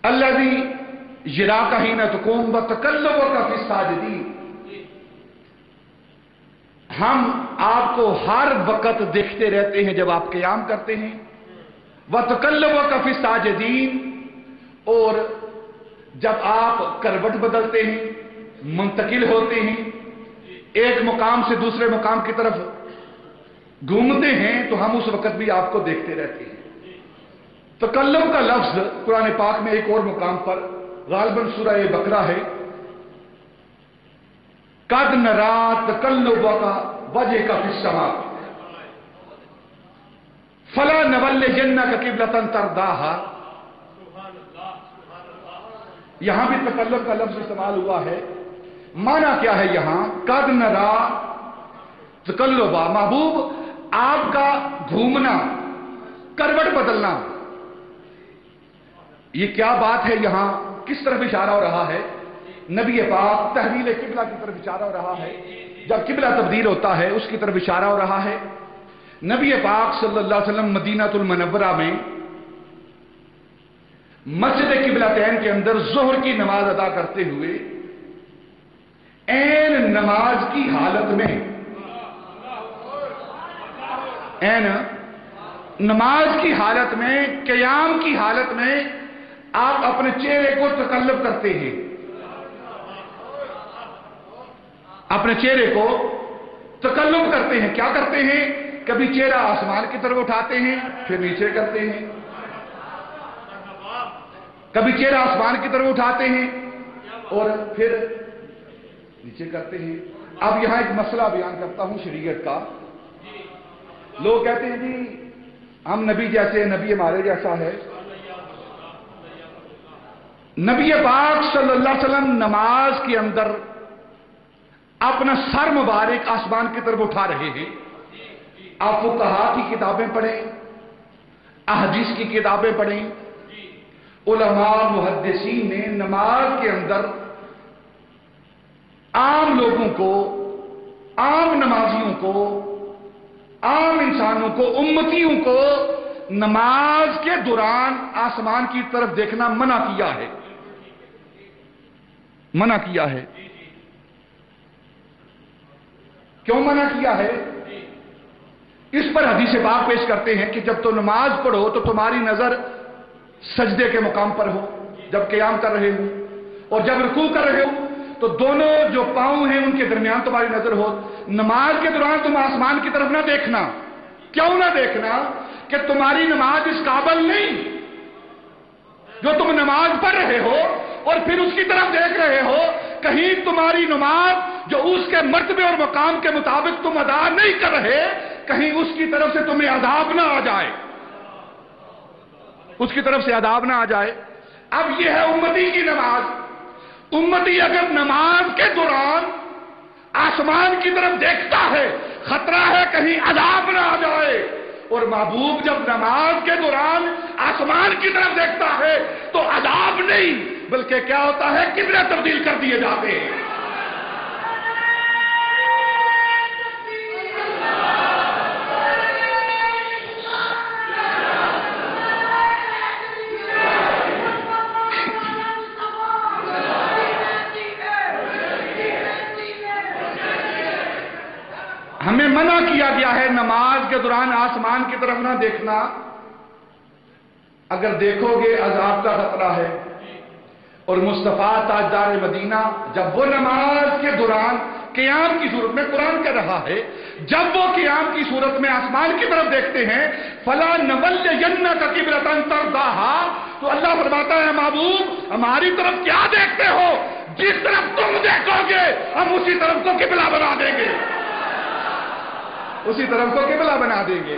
अल्लज़ी यराका हीना तक़ूम व तक़ल्लुबका फ़िस साजिदीन, हम आपको हर वक्त देखते रहते हैं जब आप क़याम करते हैं। व तक़ल्लुबका फ़िस साजिदीन, और जब आप करवट बदलते हैं, मुंतकिल होते हैं, एक मुकाम से दूसरे मुकाम की तरफ घूमते हैं, तो हम उस वक्त भी आपको देखते रहते हैं। तकल्लुम का लफ्ज कुरान पाक में एक और मुकाम पर गालिबन सूरह बकरा है। कद नरा तकल्लुबका वजहका फिस समा फला नवल्लियन्नका क़िबलतन तरदाहा। यहां भी तकल्लुम का लफ्ज इस्तेमाल हुआ है। माना क्या है यहां? कद नरा तकल्लुबा, महबूब आपका घूमना, करवट बदलना। ये क्या बात है? यहां किस तरफ इशारा हो रहा है? नबी पाक तहवील किबला की तरफ इशारा हो रहा है। जब किबला तब्दील होता है उसकी तरफ इशारा हो रहा है। नबी पाक सल्लल्लाहु अलैहि वसल्लम मदीनातुल मुनव्वरा में मस्जिद किबलतैन के अंदर ज़ोहर की नमाज अदा करते हुए ऐन नमाज की हालत में, ऐन नमाज की हालत में, क़याम की हालत में आप अपने चेहरे को तकल्लुब करते हैं, अपने चेहरे को तकल्लुब करते हैं। क्या करते हैं? कभी चेहरा आसमान की तरफ उठाते हैं, फिर नीचे करते हैं, कभी चेहरा आसमान की तरफ उठाते हैं और फिर नीचे करते हैं। अब यहां एक मसला बयान करता हूं शरीयत का। लोग कहते हैं जी हम नबी जैसे, नबी हमारे जैसा है। नबी पाक सल्लल्लाहु अलैहि वसल्लम नमाज के अंदर अपना सर मुबारक आसमान की तरफ उठा रहे हैं। आप फुक़हा की किताबें पढ़ें, अहदीस की किताबें पढ़ें, उलमा मुहद्दिसीन ने नमाज के अंदर आम लोगों को, आम नमाजियों को, आम इंसानों को, उम्मतियों को नमाज के दौरान आसमान की तरफ देखना मना किया है, मना किया है। क्यों मना किया है? इस पर हदीस पाक पेश करते हैं कि जब तो नमाज पढ़ो तो तुम्हारी नजर सजदे के मुकाम पर हो, जब क़याम कर रहे हो, और जब रुकू कर रहे हो तो दोनों जो पांव हैं उनके दरमियान तुम्हारी नजर हो। नमाज के दौरान तुम आसमान की तरफ ना देखना। क्यों ना देखना? कि तुम्हारी नमाज इस काबिल नहीं, जो तुम नमाज पढ़ रहे हो और फिर उसकी तरफ देख रहे हो, कहीं तुम्हारी नमाज जो उसके मर्तबे और मकाम के मुताबिक तुम अदा नहीं कर रहे, कहीं उसकी तरफ से तुम्हें अदाब ना आ जाए, उसकी तरफ से अदाब ना आ जाए। अब यह है उम्मती की नमाज। उम्मती अगर नमाज के दौरान आसमान की तरफ देखता है, खतरा है कहीं अदाब ना आ जाए। और महबूब जब नमाज के दौरान आसमान की तरफ देखता है तो अदाब नहीं, बल्कि क्या होता है, किबला तब्दील कर दिए जाते हैं। हमें मना किया गया है नमाज के दौरान आसमान की तरफ ना देखना। अगर देखोगे अजाब का खतरा है। और मुस्तफा ताजदार मदीना जब वो नमाज के दौरान क़याम की सूरत में, कुरान कह रहा है, जब वो क़याम की सूरत में आसमान की तरफ देखते हैं, फला नवल्लियन्नका क़िबलतन तरदाहा, तो अल्लाह फरमाता है महबूब हमारी तरफ क्या देखते हो? जिस तरफ तुम देखोगे हम उसी तरफ को किबला बना देंगे, उसी तरफ को किबला बना देंगे।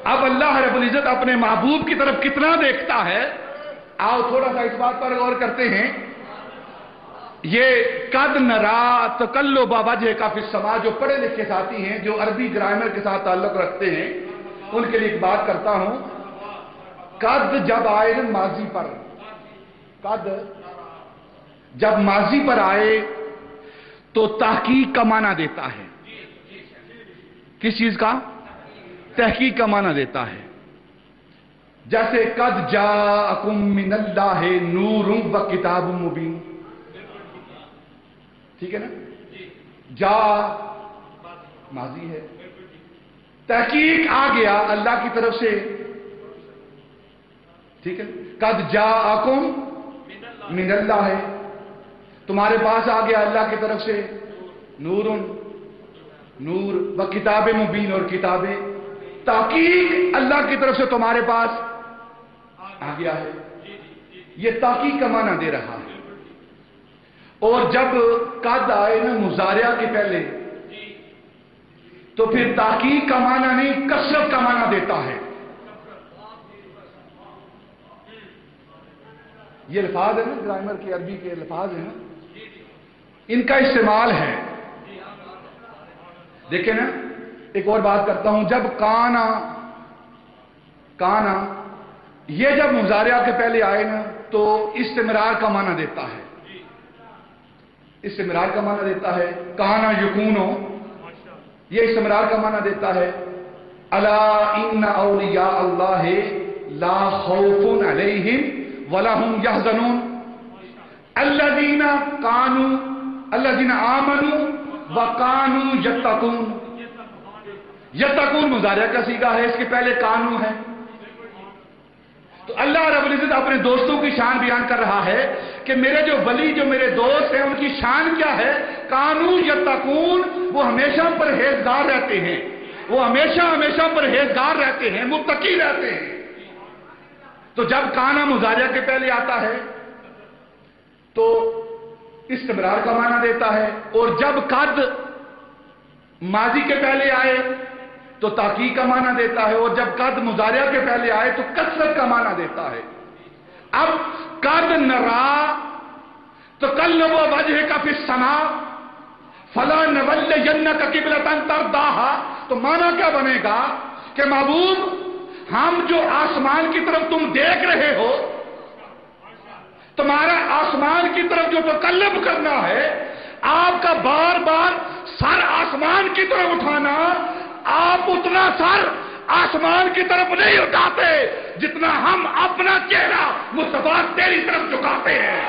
अब अल्लाह रब्बुल इज्जत अपने महबूब की तरफ कितना देखता है, आओ थोड़ा सा इस बात पर गौर करते हैं। ये कद नरा तकल्लुबा वजहका फिस समा, जो पढ़े लिखे साथी हैं, जो अरबी ग्रामर के साथ ताल्लुक रखते हैं, उनके लिए एक बात करता हूं। कद जब आए माजी पर, कद जब माजी पर आए तो तहकीक का माना देता है। किस चीज का? तहकीक का माना देता है। جیسے قد جاءکم من اللہ نور و کتاب مبین، ٹھیک ہے نا؟ جا ماضی ہے، تحقیق آ گیا اللہ کی طرف سے، ٹھیک ہے؟ قد جاءکم من اللہ ہے، تمہارے پاس آ گیا اللہ کی طرف سے نور و کتاب مبین، اور کتاب تحقیق اللہ کی طرف سے تمہارے پاس آ گیا ہے۔ یہ تحقیق کا معنی دے رہا ہے۔ اور جب قد آئے نا مضارع کے پہلے تو پھر تحقیق کا معنی نہیں، کثرت کا معنی دیتا ہے۔ یہ الفاظ ہے نا، گرامر کے عربی کے الفاظ ہیں نا، ان کا استعمال ہے۔ دیکھیں نا، ایک اور بات کرتا ہوں، جب کانا یہ جب مضارع کے پہلے آئے نا تو استمرار کا معنی دیتا ہے، استمرار کا معنی دیتا ہے۔ کانا یکونو، یہ استمرار کا معنی دیتا ہے۔ الا ان اولیاء اللہ لا خوف علیہم ولا هم يحزنون الذين آمنوا وكانوا يتقون۔ یتقون مضارع کا صیغہ ہے، اس کے پہلے کانو ہے۔ تو اللہ رب العزت اپنے دوستوں کی شان بیان کر رہا ہے کہ میرے جو ولی، جو میرے دوست ہیں، ان کی شان کیا ہے؟ کانو یتقون، وہ ہمیشہ پرہیزگار رہتے ہیں، وہ ہمیشہ پرہیزگار رہتے ہیں، متقی رہتے ہیں۔ تو جب کانا مضارع کے پہلے آتا ہے تو استمرار کا معنی دیتا ہے، اور جب قد ماضی کے پہلے آئے تو تحقیق کا معنی دیتا ہے، اور جب قد مضارع کے پہلے آئے تو کثرت کا معنی دیتا ہے۔ اب قد نرا تقلب وجهك في السماء فلنولینک قبلۃ ترضاها، تو معنی کیا بنے گا کہ محبوب ہم جو آسمان کی طرف تم دیکھ رہے ہو، تمہارا آسمان کی طرف جو تقلب کرنا ہے، آپ کا بار بار سر آسمان کی طرف اٹھانا، آپ اتنا سر آسمان کی طرف نہیں اٹھاتے جتنا ہم اپنا چہرہ مصطفیٰ تیری طرف جھکاتے ہیں۔